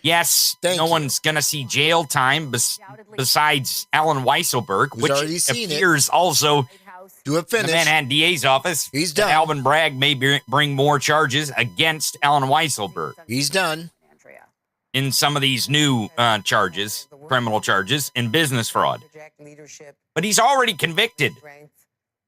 Yes, Thank no you. one's going to see jail time besides Alan Weisselberg, Who's which already seen it. appears also Do it in the finish. Manhattan DA's office. He's that done. Alvin Bragg may bring more charges against Alan Weisselberg He's done. in some of these new charges, criminal charges, and business fraud. But he's already convicted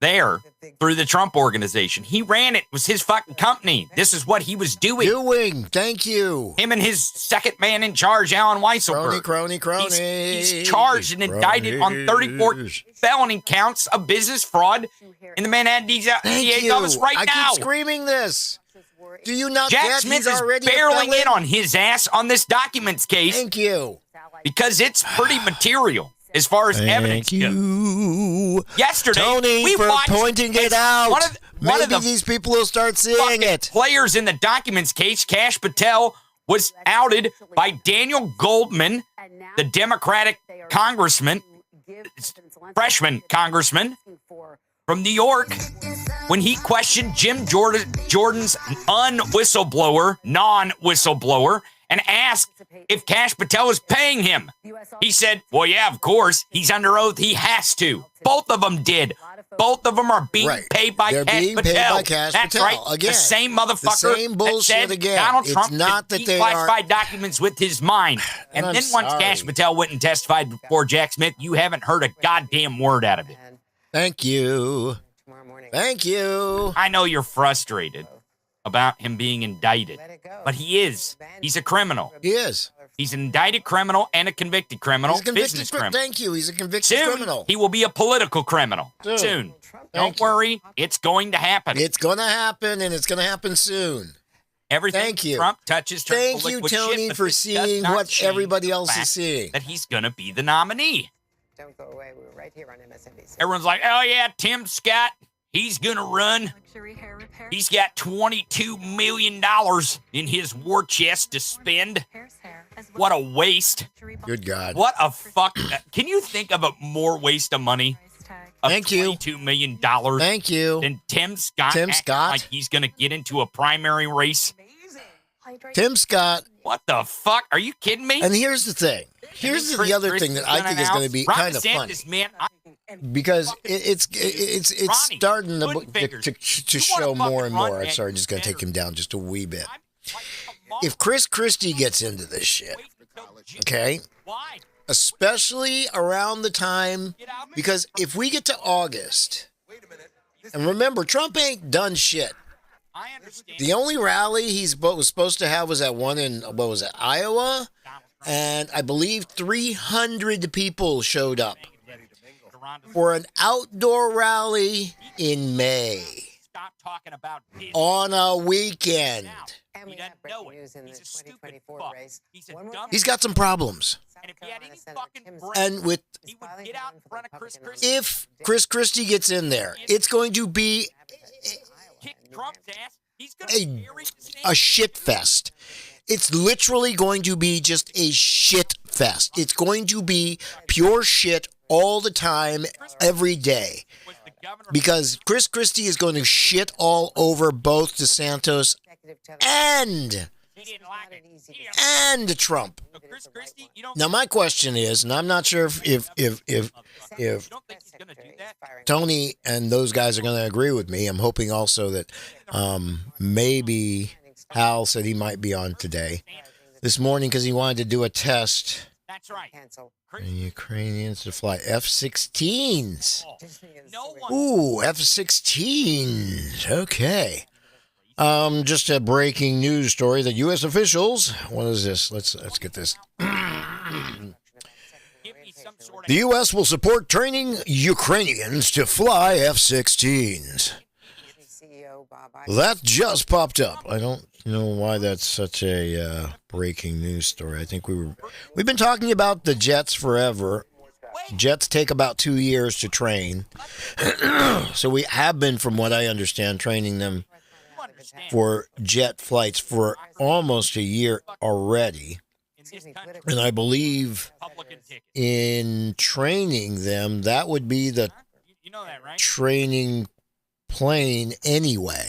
there through the Trump organization. He ran it. It was his fucking company. This is what he was doing. Thank you. Him and his second man in charge, Alan Weisselberg. Crony. He's charged and indicted on 34 felony counts of business fraud in the Manhattan DA's office right now. I keep screaming this. Do you not Jack get Smith he's is already barreling in on his ass on this documents case. Thank you. Because it's pretty material as far as evidence goes. Yesterday, Tony, we for watched pointing it out. One of the these people will start seeing it. players in the documents case, Kash Patel, was outed by Daniel Goldman, the Democratic congressman, freshman congressman from New York, when he questioned Jim Jordan's non-whistleblower, and asked if Kash Patel was paying him. He said, well, yeah, of course. He's under oath. He has to. Both of them did. Both of them are being paid by Kash Patel. Paid by Kash That's Patel. right. Again, the same motherfucker the same bullshit that said again. Donald Trump It's not that they declassified documents with his mind. And I'm then once sorry. Kash Patel went and testified before Jack Smith, you haven't heard a goddamn word out of it. Thank you. Thank you. I know you're frustrated about him being indicted, but he is. He's a criminal. He is. He's an indicted criminal and a convicted criminal. He's a convicted business criminal. Thank you. He's a convicted Soon, criminal. he will be a political criminal. Soon. Don't worry. It's going to happen. It's going to happen, and it's going to happen soon. Everything Thank you. Trump touches turns Thank to you, liquid Tony, shit, but for this does seeing not what change everybody the else is fact seeing. That he's going to be the nominee. Don't go away. We were right here on MSNBC. Everyone's like, oh, yeah, Tim Scott, he's going to run. He's got $22 million in his war chest to spend. What a waste. Good God. What a fuck. Can you think of a more waste of money? Thank you. $22 million. Thank you. Than Tim Scott. Tim Scott. Like he's going to get into a primary race. Tim Scott. What the fuck? Are you kidding me? And here's the thing. Here's the other thing that I think is going to be kind of funny. Man, because it's starting to show more and more. I'm sorry, just going to take him down just a wee bit. If Chris Christie gets into this shit, okay, especially around the time, because if we get to August, and remember, Trump ain't done shit. The only rally was supposed to have was that one in, what was it, Iowa? And I believe 300 people showed up for an outdoor rally in May on a weekend. And we have breaking news in the 2024 race. He's got some problems. And with if Chris Christie gets in there, it's going to be a shit fest. It's literally going to be just a shit fest. It's going to be pure shit all the time, every day. Because Chris Christie is going to shit all over both DeSantis and Trump. Now my question is, and I'm not sure if Tony and those guys are going to agree with me. I'm hoping also that maybe Hal said he might be on today, this morning, because he wanted to do a test. That's right. And Ukrainians to fly F-16s. Ooh, F-16s. Okay. Just a breaking news story that U.S. officials. What is this? Let's get this. The U.S. will support training Ukrainians to fly F-16s. That just popped up. I don't know why that's such a breaking news story. I think we've been talking about the jets forever. Jets take about 2 years to train. So we have been, from what I understand, training them for jet flights for almost a year already. And I believe in training them, that would be the training plane anyway.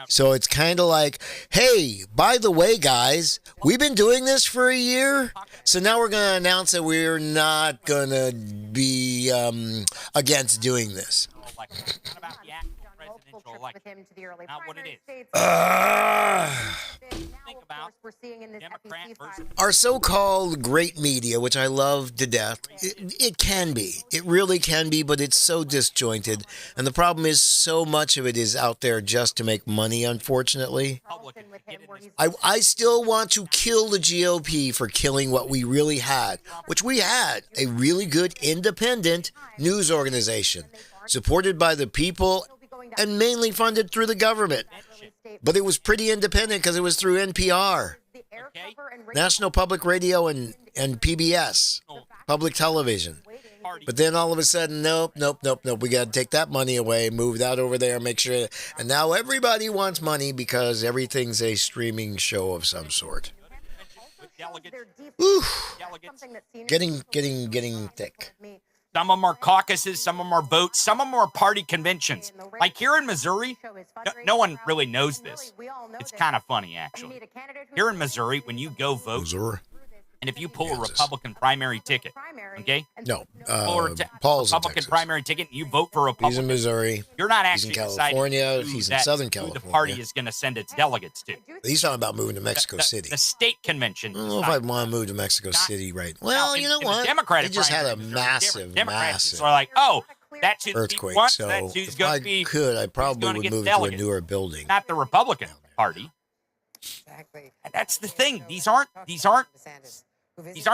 So it's kind of like, hey, by the way, guys, we've been doing this for a year. So now we're going to announce that we're not going to be against doing this. With him to the early Not what it is. states. Think about We're seeing in this Democrat FEC versus Our so-called great media, which I love to death, it can be. It really can be, but it's so disjointed. And the problem is so much of it is out there just to make money, unfortunately. Republicans with him, where he's I still want to kill the GOP for killing what we really had, which we had a really good independent news organization supported by the people and mainly funded through the government. But it was pretty independent because it was through NPR, National Public Radio, and PBS, public television. But then all of a sudden, nope. We got to take that money away, move that over there, make sure. And now everybody wants money because everything's a streaming show of some sort. Ooh, getting thick. Some of them are caucuses, some of them are votes, some of them are party conventions. Like here in Missouri, no one really knows this. It's kind of funny, actually. Here in Missouri, when you go vote, Missouri. and if you pull a Republican primary ticket, okay? No, Paul's in Republican Texas. primary ticket, and you vote for a He's Republican. in Missouri. You're not He's in actually California. deciding He's in Southern who the California. party is going to send its delegates to. He's talking about moving to Mexico City. The state convention. I don't know if I'd want to move to Mexico City right. Well, you know what? Democratic They just had a primary, massive, Democrats are like, oh, that's who earthquake. wants, So that's who's if going I to be. could, I probably gonna would get move to a delegates. newer building. Not the Republican Party. exactly. And that's the thing. These aren't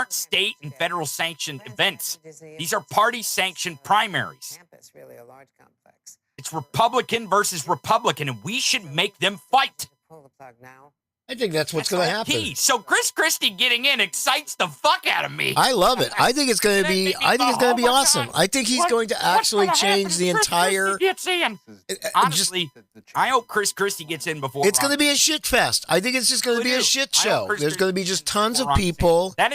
state and federal sanctioned events. These are party sanctioned primaries. Campus, really a large complex. It's Republican versus Republican, and we should make them fight. Pull the plug now. I think that's what's going to happen. Key. So Chris Christie getting in excites the fuck out of me. I love it. I think it's going to be. I think it's going to be awesome. I think he's going to actually change the entire. Gets in. Honestly, I hope Chris Christie gets in before. It's going to be a shit fest. I think it's just going to be a shit show. There's going to be just tons of people. That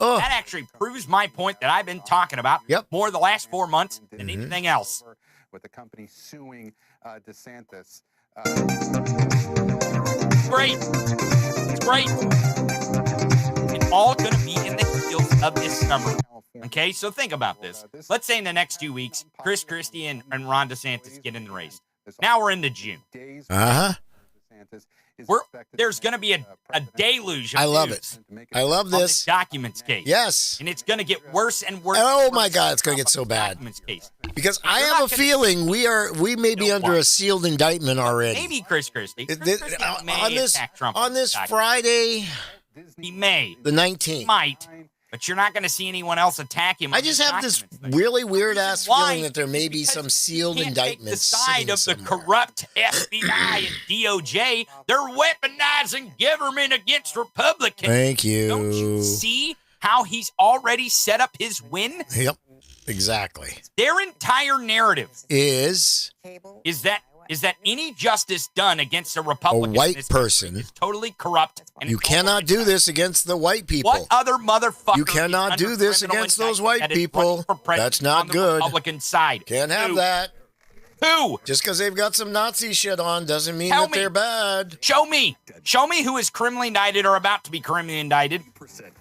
actually proves my point that I've been talking about more the last 4 months than anything else. With the company suing DeSantis. Great. It's great. It's all going to be in the heels of this summer. Okay, so think about this. Let's say in the next 2 weeks, Chris Christie and Ron DeSantis get in the race. Now we're into June. There's going to be a deluge of I love news it. I love on this. documents case. Yes. And it's going to get worse and worse. Oh my God, it's going to get so bad. Documents case. Because I have a feeling we may be under a sealed indictment already. Maybe Chris Christie. On this Friday, he may. the 19th. Might. But you're not going to see anyone else attack him. I just have this really weird ass feeling that there may be some sealed indictments. The side of the corrupt FBI and DOJ, they're weaponizing government against Republicans. Thank you. Don't you see how he's already set up his win? Yep, exactly. Their entire narrative is that any justice done against a Republican, a white person, is totally corrupt. And you cannot do this against the white people. What other motherfucker? You cannot do this against those white people. That's not good. Republican side. Can't have that. Who? Just because they've got some Nazi shit on doesn't mean that they're bad. Show me who is criminally indicted or about to be criminally indicted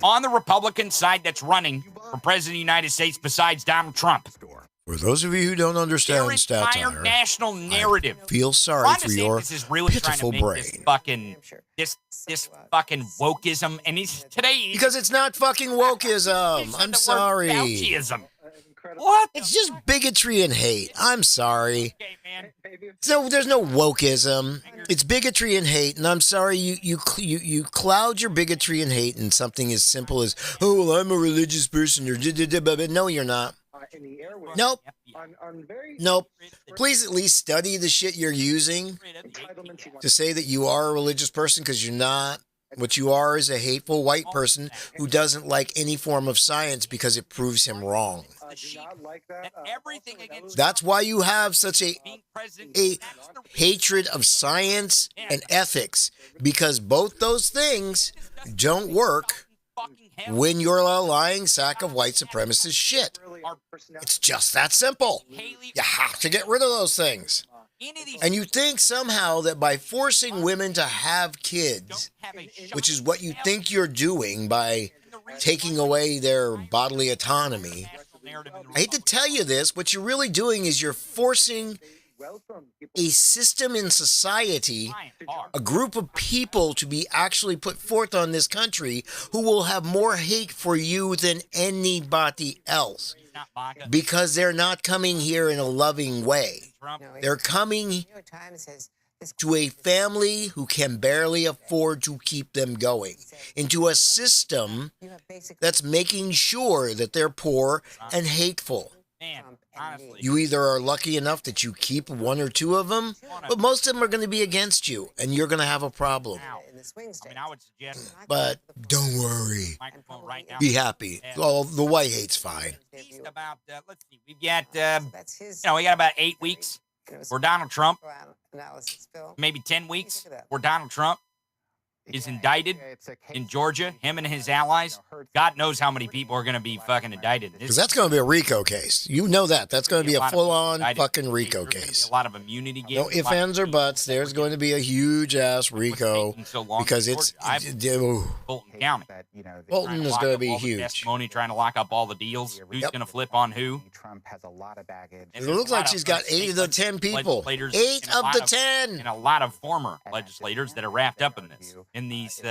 on the Republican side that's running for president of the United States besides Donald Trump. For those of you who don't understand Their stats, entire national narrative. I feel sorry Ron for your DeSantis is really pitiful trying to make brain. this fucking wokeism, and because it's not fucking wokeism. I'm sorry. Fauciism. What? It's just bigotry and hate. I'm sorry. Okay, man. So there's no wokeism. It's bigotry and hate, and I'm sorry you cloud your bigotry and hate in something as simple as, oh well, I'm a religious person, or no, you're not. Nope. Nope. Please at least study the shit you're using to say that you are a religious person, because you're not. What you are is a hateful white person who doesn't like any form of science because it proves him wrong. That's why you have such a hatred of science and ethics, because both those things don't work when you're a lying sack of white supremacist shit. It's just that simple. You have to get rid of those things. Any of these And you think somehow that by forcing women to have kids, which is what you think you're doing by taking away their bodily autonomy, I hate to tell you this, what you're really doing is you're forcing a system in society, a group of people to be actually put forth on this country who will have more hate for you than anybody else because they're not coming here in a loving way. They're coming New York Times says this to a family who can barely afford to keep them going, into a system you have basically that's making sure that they're poor and hateful. Man, Trump and honestly, me. You either are lucky enough that you keep one or two of them, but most of them are going to be against you, and you're going to have a problem. in the swing I states. mean, I would suggest But don't worry. microphone right now. Be happy. Well, the white hate's fine. At least about, let's see, we've got, That's his we got about 8 weeks where Donald Trump, analysis, Phil. maybe 10 weeks where Donald Trump is indicted in Georgia, him and his allies. God knows how many people are going to be fucking indicted. Because that's going to be a RICO case. You know that. That's going to be a full-on fucking RICO There's gonna be case. a lot of immunity given. No ifs, ands, or buts. There's going to be a huge-ass RICO because it's... Bolton County. Bolton is going to be huge. Testimony trying to lock up all the deals. Who's Yep. going to flip on who? Trump has a lot of baggage. It looks like she's got 8 of the 10 people. 8 of the 10. And a lot of former legislators that are wrapped up in this,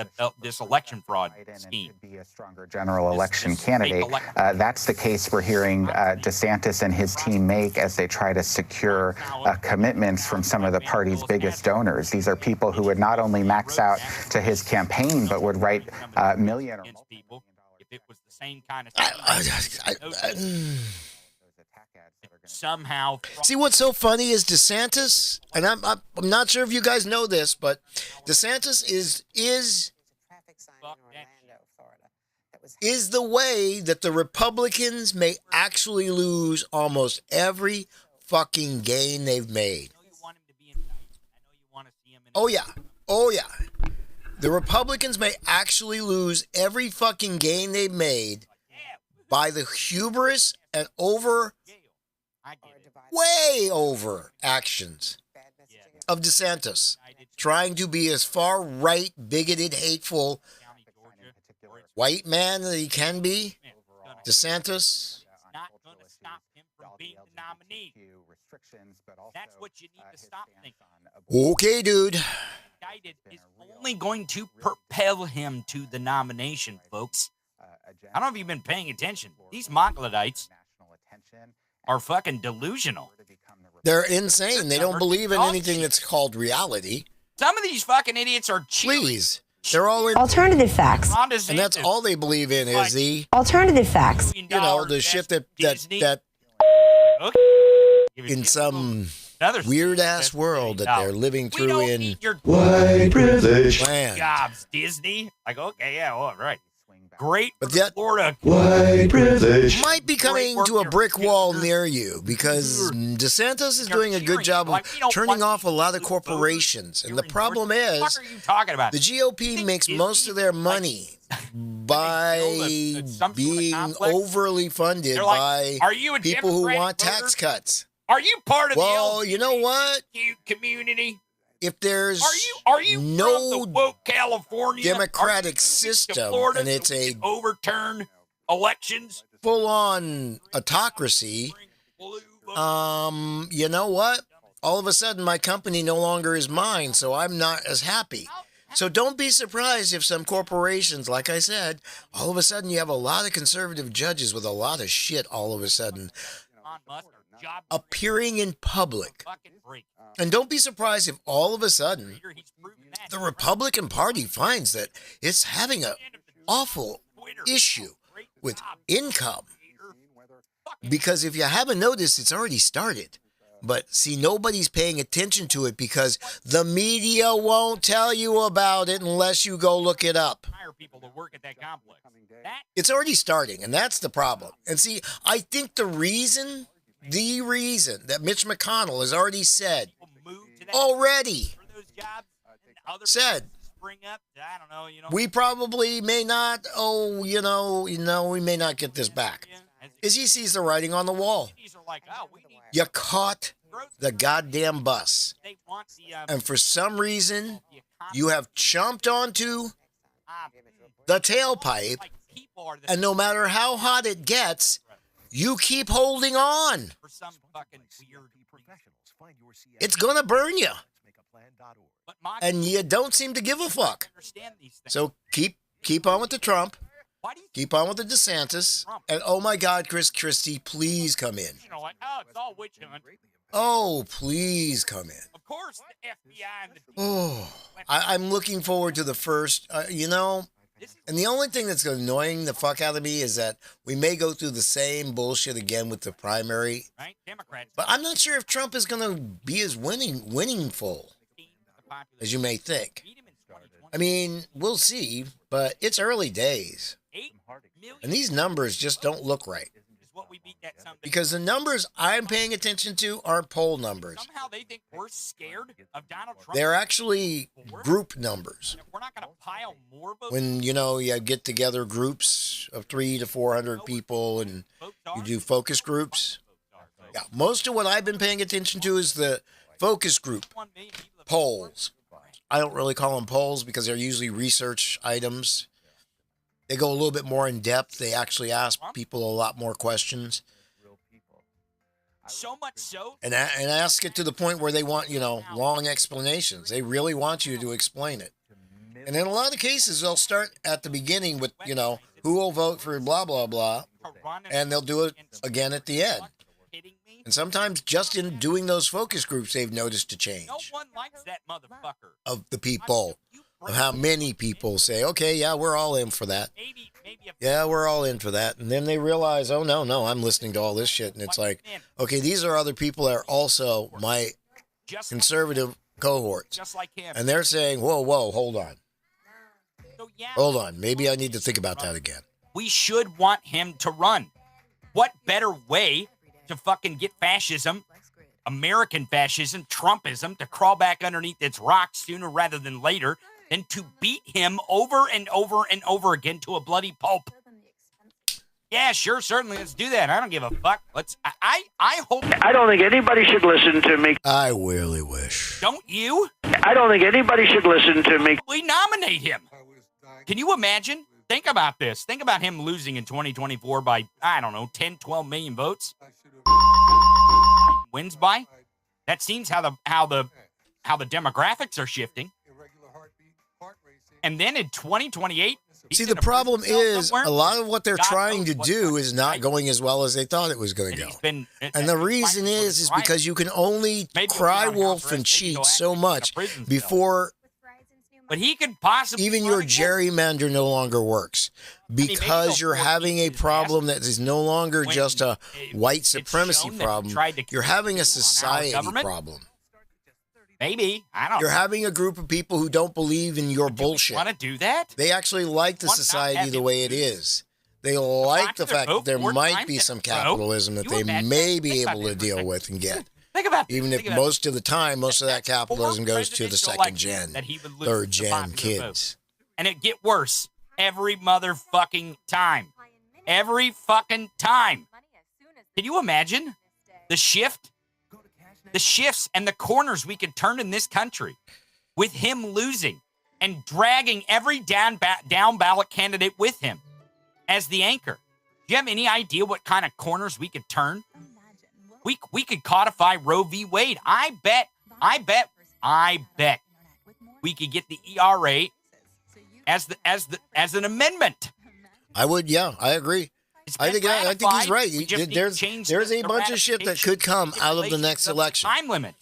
this election fraud scheme. Could be a stronger general election this candidate. fake election. That's the case we're hearing DeSantis and his team make as they try to secure commitments from some of the party's biggest donors. These are people who would not only max out to his campaign, but would write million or Against people if it was the same kind of somehow. See, what's so funny is DeSantis, and I'm not sure if you guys know this, but DeSantis is Traffic sign in Orlando, Florida. That was is the way that the Republicans may actually lose almost every fucking gain they've made. Oh yeah. Oh yeah. The Republicans may actually lose every fucking gain they've made by the hubris and way over actions bad messaging. of DeSantis, trying to be as far right, bigoted, hateful white man that he can be. DeSantis. Not going to stop him from being the nominee. That's what you need to stop thinking. Okay, dude. Indicted is only going to propel him to the nomination, folks. I don't know if you've been paying attention. These Mogladites are fucking delusional. They're insane. They don't believe in anything that's called reality. Some of these fucking idiots are cheating. Please. They're all in. Alternative facts. And that's all they believe in is the, Alternative facts. the shit that in some weird ass world that they're living through in white privilege land. jobs, Disney. Like, okay, yeah, all right. Great But that Florida. white privilege might be coming to a brick wall near you because DeSantis is doing a good job of turning off a lot of corporations. And the problem What is are you talking about? the GOP makes most of their money by being overly funded They're like, by are you a people who Democratic want voter? tax cuts. Are you part of Well, the you know what? LGBTQ community? If there's Are you no from the woke California democratic Are you moving to system, Florida and it's so we a can overturn elections? full-on autocracy, Blue you know what? All of a sudden, my company no longer is mine, so I'm not as happy. So don't be surprised if some corporations, like I said, all of a sudden you have a lot of conservative judges with a lot of shit all of a sudden Elon Musk are job appearing in public. fucking break. And don't be surprised if all of a sudden Here he's proven that. the Republican Party finds that it's having an awful issue with income. Because if you haven't noticed, it's already started. But see, nobody's paying attention to it because the media won't tell you about it unless you go look it up. Hire people to work at that complex. That It's already starting, and that's the problem. And see, I think the reason that Mitch McConnell has already said, will move to that already for those jobs. And other said, spring up. I don't know. we probably may not, we may not get this back. Is he sees the writing on the wall. These are like, oh, we need You caught the goddamn bus. And for some reason, you have chomped onto the tailpipe, and no matter how hot it gets, you keep holding on. It's gonna burn you. And you don't seem to give a fuck. So keep on with the Trump. Keep on with the DeSantis. And oh my God, Chris Christie, please come in. Oh, please come in. Of course, the FBI and the Oh, I'm looking forward to the first, and the only thing that's annoying the fuck out of me is that we may go through the same bullshit again with the primary. right Democrats. But I'm not sure if Trump is going to be as winningful as you may think. I mean, we'll see, but it's early days. And these numbers just don't look right. Because the numbers I'm paying attention to aren't poll numbers. Somehow they think we're scared of Donald Trump. They're actually group numbers. We're not going to pile more votes. When, you get together groups of 300 to 400 people and you do focus groups. Yeah, most of what I've been paying attention to is the focus group polls. I don't really call them polls because they're usually research items. They go a little bit more in depth. They actually ask people a lot more questions. So much so. And ask it to the point where they want, long explanations. They really want you to explain it. And in a lot of cases, they'll start at the beginning with, who will vote for blah, blah, blah. And they'll do it again at the end. And sometimes just in doing those focus groups, they've noticed a change. No one likes that motherfucker. Of the people. Of how many people say, okay, yeah, we're all in for that. Yeah, we're all in for that. And then they realize, oh, no, I'm listening to all this shit. And it's like, okay, these are other people that are also my conservative cohorts. Just like him. And they're saying, whoa, hold on. Hold on. Maybe I need to think about that again. We should want him to run. What better way to fucking get fascism, American fascism, Trumpism, to crawl back underneath its rocks sooner rather than later than to beat him over and over and over again to a bloody pulp? Yeah, sure, certainly. Let's do that. I don't give a fuck. I hope. I don't think anybody should listen to me. I really wish. Don't you? I don't think anybody should listen to me. We nominate him. Can you imagine? Think about this. Think about him losing in 2024 by, 10, 12 million votes. Wins by. That seems how the demographics are shifting. And then in 2028, see, the problem is a lot of what they're trying to do is not going as well as they thought it was going to go. And the reason is because you can only cry wolf and cheat so much before but he could possibly even your gerrymander no longer works, because you're having a problem that is no longer just a white supremacy problem. You're having a society problem. Maybe. I don't know. You're having a group of people who don't believe in your bullshit. Want to do that? They actually like the society the way it is. They like the fact that there might be some capitalism that they may be able to deal with and get. Think about even if most of the time, most of that capitalism goes to the second gen, third gen kids. And it get worse every motherfucking time. Every fucking time. Can you imagine the shift? The shifts and the corners we could turn in this country with him losing and dragging every down ballot candidate with him as the anchor. Do you have any idea what kind of corners we could turn? We could codify Roe v. Wade. I bet we could get the ERA as an amendment. I would, yeah, I agree. I think he's right. There's a bunch of shit that could come out of the next election. Time limit.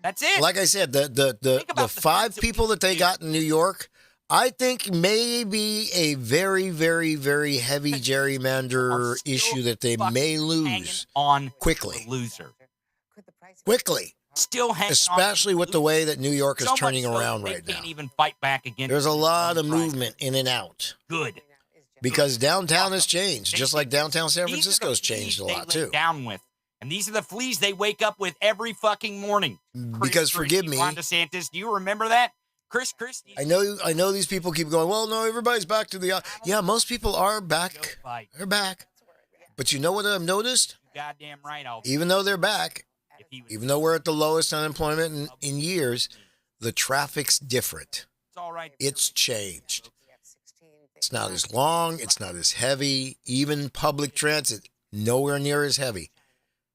That's it. Like I said, the 5 people that they got in New York, I think may be a very, very, very heavy gerrymander issue that they may lose on quickly. Loser. Quickly. Still hanging especially with the way that New York is turning around right now. Can't even fight back against. There's a lot of movement in and out. Good. Because downtown has changed, just like downtown San Francisco's changed a lot too. Down with. And these are the fleas they wake up with every fucking morning. Because forgive me, Ron DeSantis, do you remember that? Chris Christie. I know these people keep going, well, no, everybody's back to the... Yeah, most people are back. They're back. But you know what I've noticed? Goddamn right. Even though they're back, Even though we're at the lowest unemployment in years, the traffic's different. It's changed. It's not as long. It's not as heavy. Even public transit, nowhere near as heavy.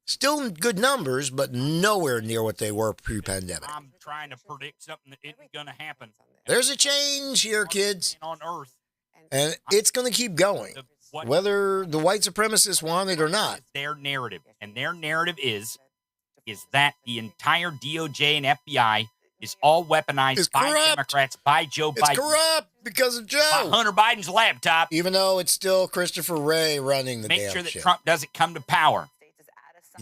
Still good numbers, but nowhere near what they were pre-pandemic. I'm trying to predict something that isn't going to happen. There's a change here, kids. On Earth. And it's going to keep going, whether the white supremacists want it or not. Their narrative. And their narrative is that the entire DOJ and FBI is all weaponized by Democrats, by Joe Biden. It's corrupt because of Joe. By Hunter Biden's laptop. Even though it's still Christopher Wray running the damn shit. Make sure that Trump doesn't come to power.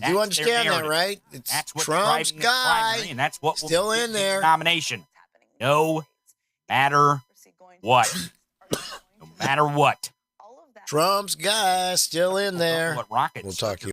You understand that, right? It's Trump's guy, and that's what still in there. Nomination. No matter what. No matter what. Trump's guy still in there. What rockets? We'll talk to you.